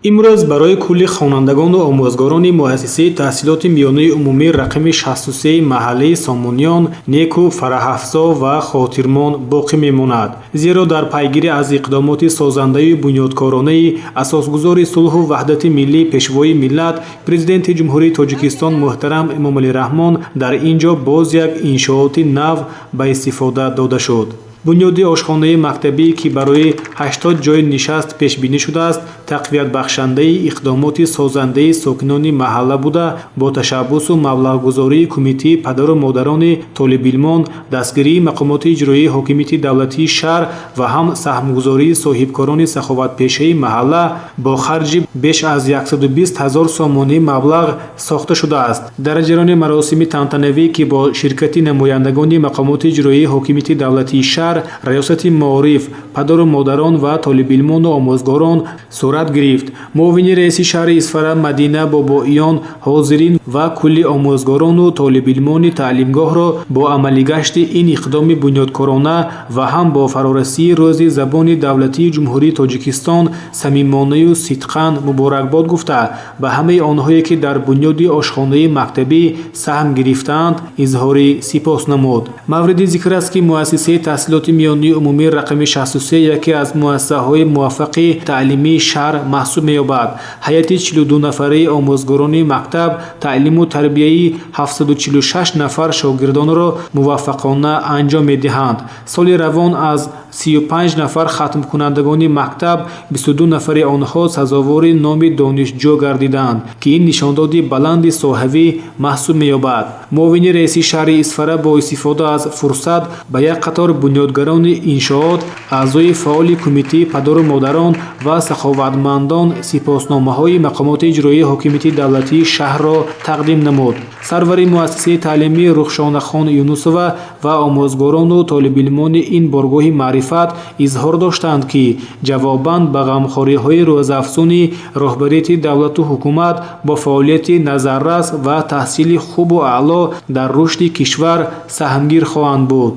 имрӯз барои кулли хонандагону омӯзгорони муассисаи таҳсилоти миёнаи умумӣ рақами 63 маҳаллаи Сомониён неку фараҳафзо ва хотирмон боқӣ мемонад, зеро дар пайгирӣ аз иқдомоти созандаю бунёдкоронаи асосгузори сулҳу ваҳдати миллӣ пешвои миллат Президенти Ҷумҳурии Тоҷикистон муҳтарам Эмомалӣ Раҳмон дар ин ҷо боз як иншооти нав ба истифода дода шуд. бунёди ошхонаи мактабӣ, ки барои 80 ҷойи нишаст пешбинӣ шудааст, тақвиятбахшандаи иқдомоти созандаи сокинони маҳалла буда, бо ташаббусу маблағгузории Кумитаи падару модарони толибилмон, дастгирии мақомоти иҷроии ҳокимияти давлатии шаҳр ва ҳам саҳмгузории соҳибкорони саховатпешаи маҳалла бо харҷи беш аз 120 000 сомонӣ маблағ сохта шудааст. Дар ҷараёни маросими тантанавӣ, ки бо ширкати намояндагони мақомоти иҷроии ҳокимияти давлатии шаҳр, раёсати маориф, падару модарон ва толибилмону омӯзгорон сурат гирифт. муовини раиси шаҳри Исфара Мадина Бобоиён ҳозирин ва кулли омӯзгорону толибилмони таълимгоҳро бо амалигашти ин иқдоми бунёдкорона ва ҳам бо фарорасии рӯзи забони давлатии Ҷумҳурии Тоҷикистон самимонаю сидқан муборакбод гуфта, ба ҳамаи онҳое, ки дар бунёди ошхонаи мактабӣ саҳм гирифтаанд, изҳори сипос намуд. мавриди зикр аст, ки муассисаи таҳсилоти миёнаи умумӣ рақами 63 яке аз муассисаҳои муваффақи таълимии шаҳр маҳсуб меёбад. ҳайати 42 нафараи омӯзгорони мактаб таълиму тарбияи 746 нафар шогирдонро муваффақона анҷом медиҳанд. соли равон аз 35 нафар хатмкунандагони мактаб 22 нафари онҳо сазовори номи донишҷӯ гардиданд, ки ин нишондоди баланди соҳавӣ маҳсуб меёбад. муовини раиси шаҳри Исфара бо истифода аз фурсат ба як қатор бунёдгарони иншоот, аъзои фаъоли Кумитаи падару модарон ва саховатмандон сипосномаҳои мақомоти иҷроии ҳокимияти давлатии шаҳрро тақдим намуд. сарвари муассисаи таълимии Рухшонахон Юнусова ва омӯзгорону толибилмони ин боргоҳи маърифат изҳор доштанд, ки ҷавобан ба ғамхориҳои рӯзафзуни роҳбарияти давлату ҳукумат бо фаъолияти назаррас ва таҳсили хубу аъло дар рушди кишвар саҳмгир хоҳанд буд.